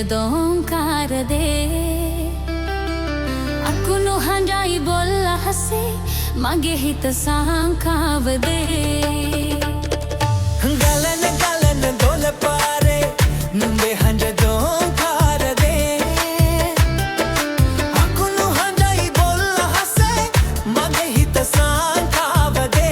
දෝංකාර දේ අකුණු හඬයි බොල්ල හසේ මගේ හිත සාංකාව දේ ගලන ගලන දොළ පාරේ නුඹේ හඬ දෝංකාර දේ අකුණු හඬයි බොල්ල හසේ මගේ හිත සාංකාව දේ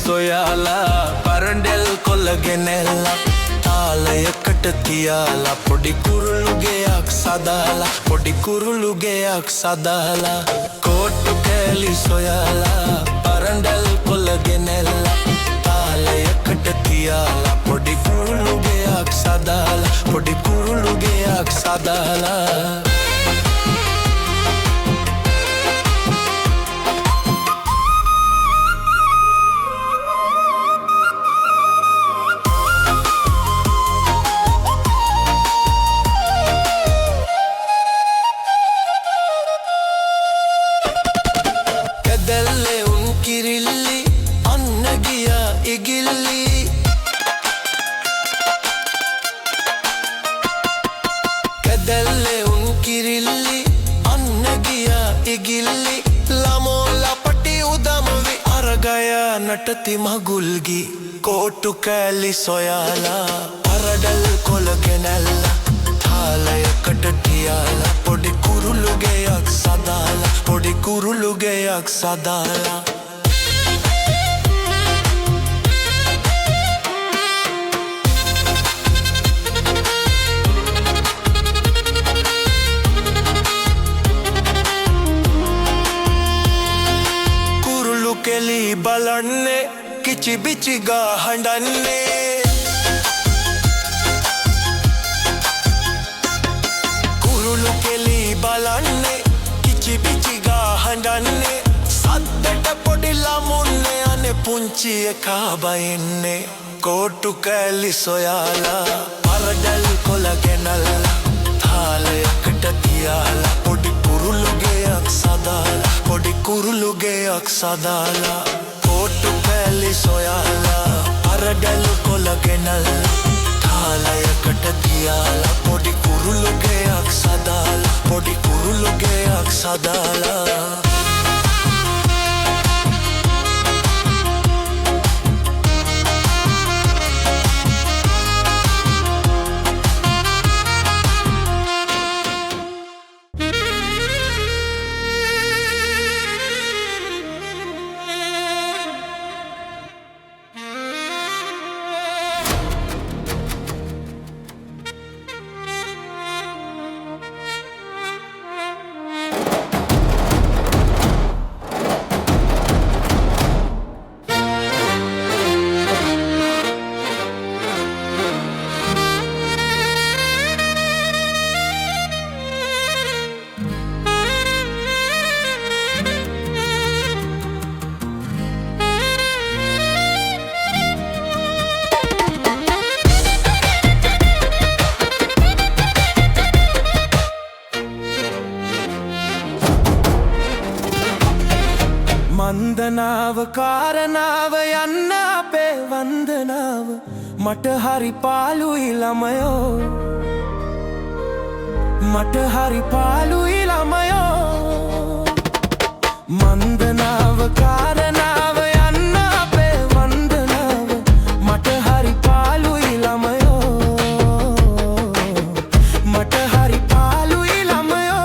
සොයාලා පරඬෙල් කොල්ල ගෙනෙල්ලා තාලයකට තියාලා පොඩි කුරුළු ගෙයක් සදාලා පොඩි කුරුළු ගෙයක් සදාලා කොට්ටු කෑලි සොයාලා පරඬෙල් කොල්ල ගෙනෙල්ලා තාලයකට තියාලා පොඩි කුරුළු ගෙයක් සදාලා පොඩි කුරුළු ගෙයක් සදාලා නටති මගුල්ගි කොට්ටු කෑලි සොයාලා පරඩල් කොළ ගෙනැල්ලා තාලයකට තියාලා පොඩි කුරුළු ගෙයක් සදාලා පොඩි කුරුළු ගෙයක් සදාලා බලන්නේ කිචි බිචි ගා හඬන්නේ කුරුළු කෙලි බලන්නේ කිචි බිචි ගා හඬන්නේ සද්දට පොඩි ළමුන්නේ අනේ පුංචි එකා බයින්නේ කෝටු කෑලි සොයාලා පරඩල් කොළ ගෙනල්ලා තාලයකට තියාලා පොඩි කුරුළු ගෙයක් සදාලා පොඩි කුරුළු ගෙයක් සදාලා කෝටු කෑලි සොයාලා පරඩල් කොළ ගෙනල්ලා තාලයකට තියාලා පොඩි කුරුළු ගෙයක් සදාලා පොඩි කුරුළු ගෙයක් සදාලා වන්දනාව කාරණාව යන්න අපේ වන්දනාව මට හරි පාළුයි ළමයෝ මට හරි පාළුයි ළමයෝ වන්දනාව කාරණාව යන්න අපේ වන්දනාව මට හරි පාළුයි ළමයෝ මට හරි පාළුයි ළමයෝ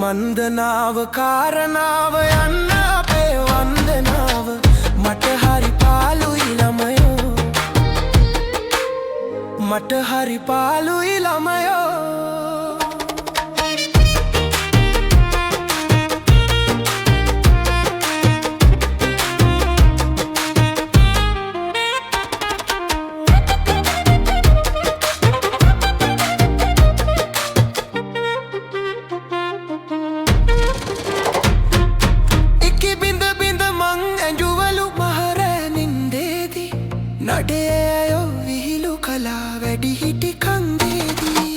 වන්දනාව කාරණාව යන්න අපේ වන්දනාව මට හරි පාළුයි ළමයෝ මට හරි පාළුයි ළමයෝ නඩේයෝ විහිළු කලා වැඩි හිටි කන්දේදී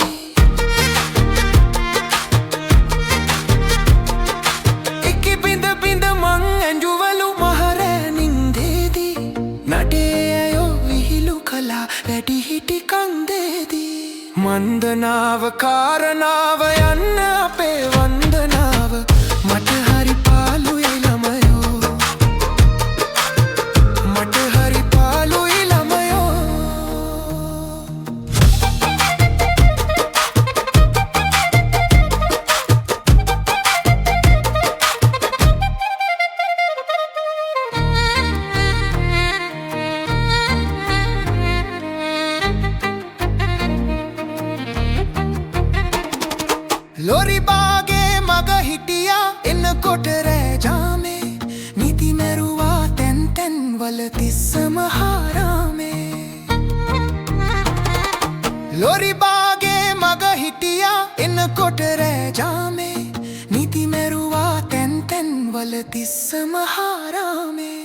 එක්කි බිඳ බිඳ මං ඇඳුවලු මහරෑ නින්දේදී නඩේයෝ විහිළු කලා වැඩි හිටි කන්දේදී වන්දනාව කාරණාව යන්න අපේ වන්දනාව මට හරි පාළුයි ළමයෝ මට හරි පාළුයි ලොරි බාගේ මග හිටියා එන්නකොට රෑ ජාමේ නිදි මැරුවා තැන් තැන් වල තිස්සම හාරාමේ ලොරි බාගේ මග හිටියා එන්නකොට රෑ ජාමේ නිදි මැරුවා තැන් තැන් වල තිස්සම හාරාමේ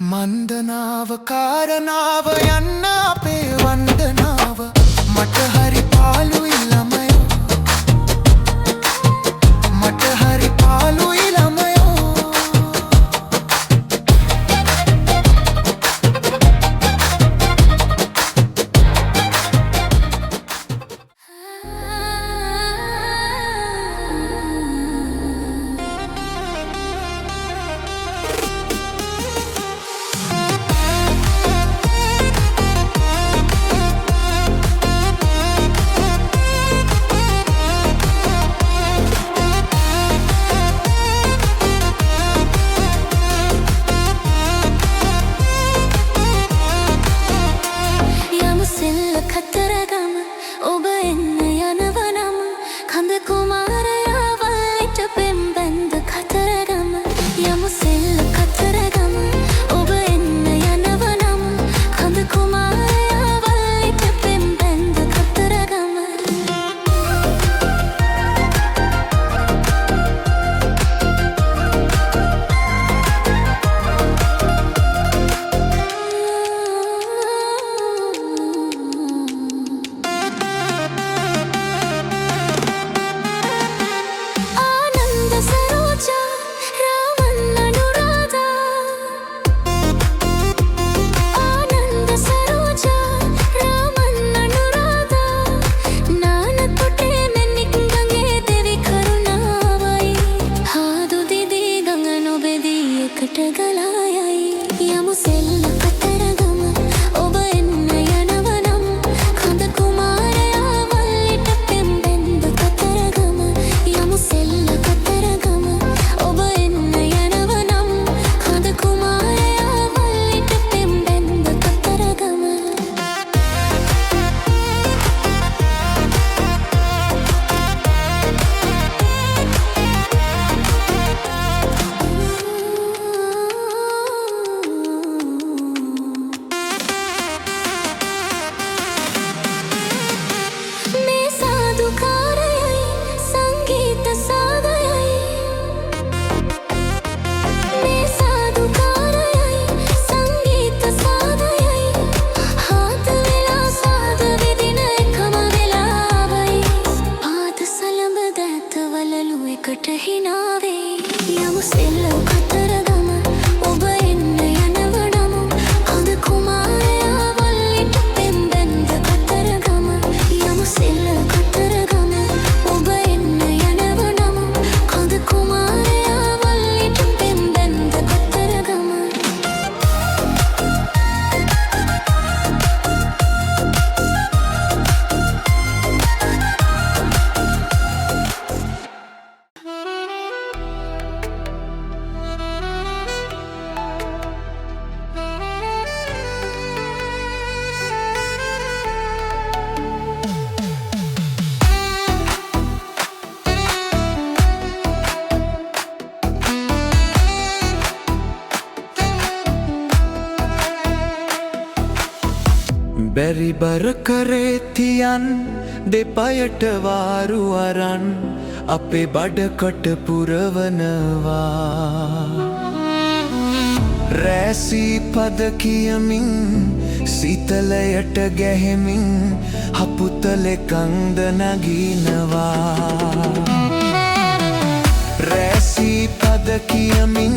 වන්දනාව කාරණාව යන්න අපේ වන්දනාව මට හරි පාළුයි ළමයෝ මට හරි පාළුයි ළමයෝ එකට හිනාවේ යමු සෙල්ල කතරගම ඔබ එන්න යනවනම අද කුමාරයා වල්ලිට පෙම්බැන්ද කතරගම යමු සෙල්ල කතරගම ඔබ එන්න යනවනම අද කුමාරයා වල්ලිට පෙම්බැන්ද කතරගම බැරි බර කරේ තියන් දෙපයට වාරු අරන් අපේ බඩකට පුරවනවා රැසී පද කියමින් සීතලයට ගැහෙමින් හපුතලෙ කන්ද නගිනවා රැසී පද කියමින්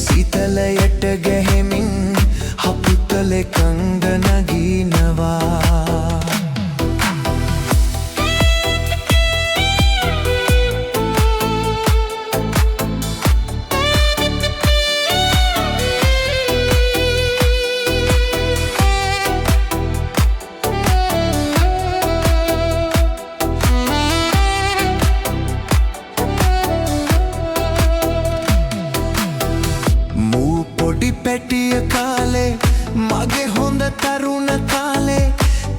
සීතලයට ගැහෙමින් හපුතලෙ කන්ද නගිනවා මූ පොඩි පැටිය කාලේ මගේ හොඳ තරුණ කාලේ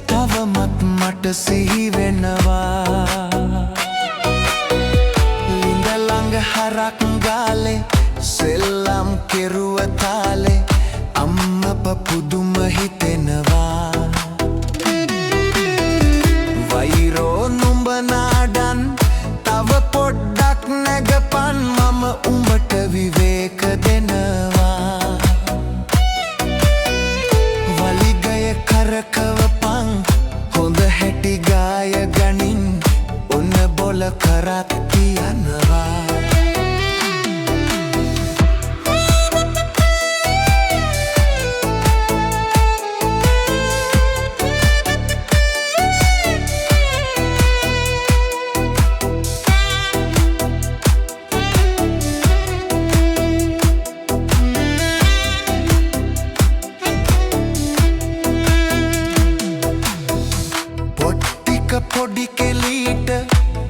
තවමත් මට සිහි වෙනවා ලිඳ ළඟ හරක් ගාලේ සෙල්ලම් කෙරුව තාලේ අම්මප පුදුම හිතෙනවා වෛරෝ නුඹ නාඩන් තව පොඩ්ඩක් නැගපන් මම උඹට විවේක දෙනවා කරකවපන් හොඳ හැටි ගාය ගනින් ඔන්න බොල කරත් කියනවා පොඩි කෙලීට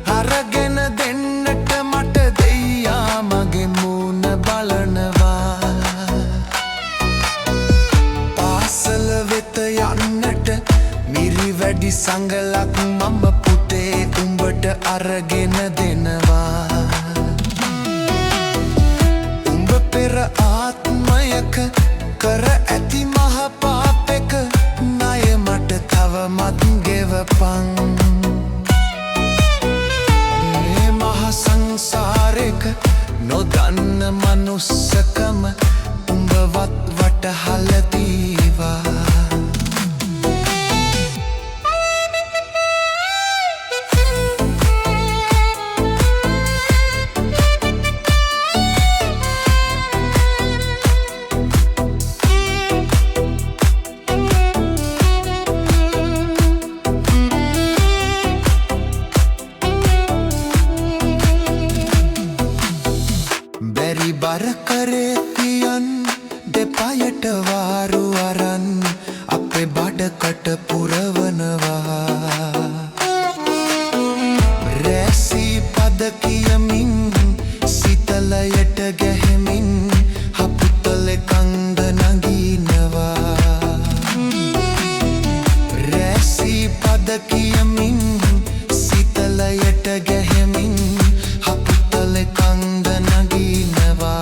අරගෙන දෙන්නට මට දෙයියා මගේ මූණ බලනවා පාසල වෙත යන්නට මිරි වැඩි සංගලක් මම පුතේ උඹට අරගෙන දෙනවා උඹ පෙර ආත්මයක කර ඇති මහ පාපෙක ණය මට තවමත් ගෙවපන් සංසාරෙක නොදන්න මනුස්සකම උඹවත් වටහල දීවා බර කරේ තියන් දෙපයට වාරු අරන් අපේ බඩකට පුරවනවා රැසී පද කියමින් සීතලයට ගැහෙමින් හපුතලෙ කන්ද නගිනවා රැසී පද කියමින් සීතලයට ගැහෙමින් හපුතලෙ කන්ද නගිනවා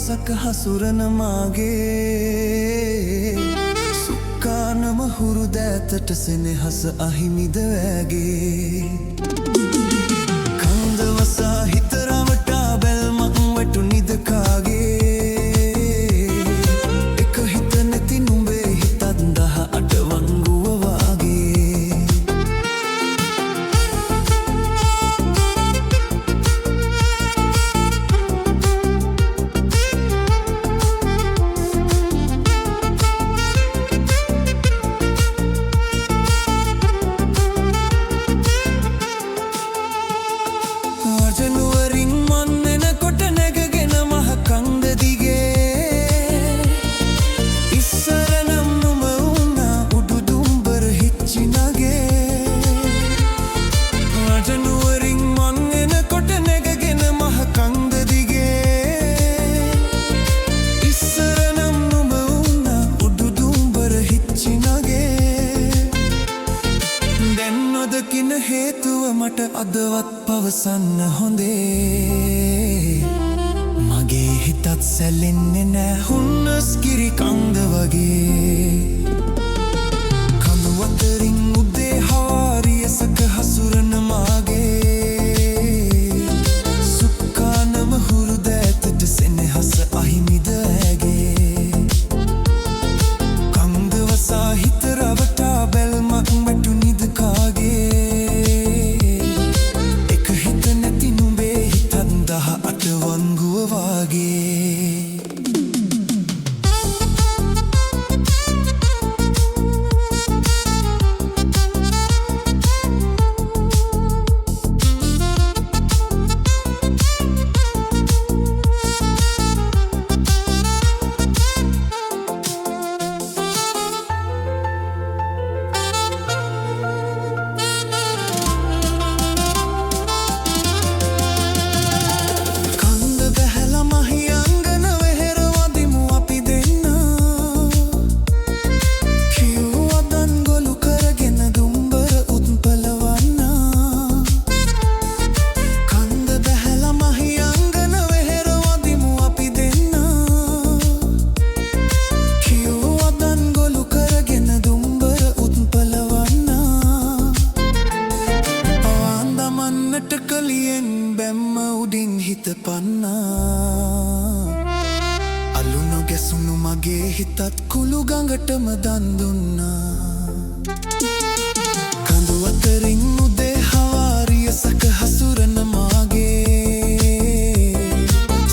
යසක හසුරන මාගේ සුක්කානම හුරු දෑතට සෙනෙහස අහිමිද වෑගේ කන්දවසා හිතරවටා බැල්මක් වැටු නිදකාගේ එක හිත නැති නුඹේ හිතත් 18 වංගුව වාගේ ජනුවරින් මන් එනකොට නැගගෙන මහ කන්ද දිගේ ඉස්සර නම් නුඹ වුණා උඩු දුම්බර හිච්චි නගේ ජනුවරින් මන් එනකොට නැගගෙන මහ කන්ද දිගේ ඉස්සර නම් නුඹ වුණා උඩු දුම්බර හිච්චි නගේ දැන් නොදකින හේතුව මට අදවත් පවසන්න හොඳේ මගේ හිතත් සැලෙන්නේ නෑ හුන්නස් කිරි කන්ද වගේ කඳු අතරින් උදේ හවාරියසක හසුරන මාගේ සුක්කානම හුරු දෑතට සෙනෙහස අහිමිද ඇගේ කන්දවසා හිත රවටා බැල්මක් වැටු නිදකාගේ වංගුව වාගේ කලියෙන් බැම්ම උඩින් හිත පන්නා අලු නොගැසුණු මගේ හිතත් කුළු ගඟටම දන් දුන්නා කඳු අතරින් උදේ හවාරියසක හසුරන මාගේ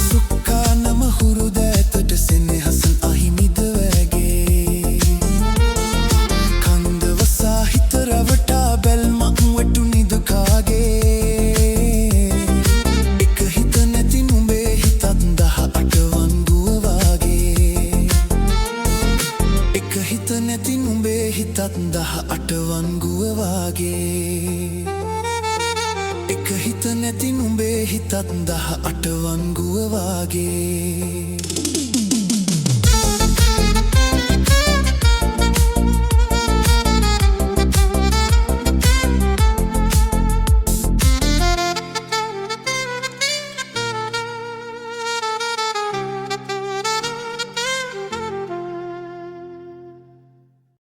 සුක්කානම හුරු දෑතට සෙනෙහසන් අහිමිද වෑගේ කන්දවසා හිත රවටා බැල්මක් වැටු නිදකාගේ හිත නැති නුඹේ හිතත් 18 වංගුව වාගේ එක හිත නැති නුඹේ හිතත් 18 වංගුව වාගේ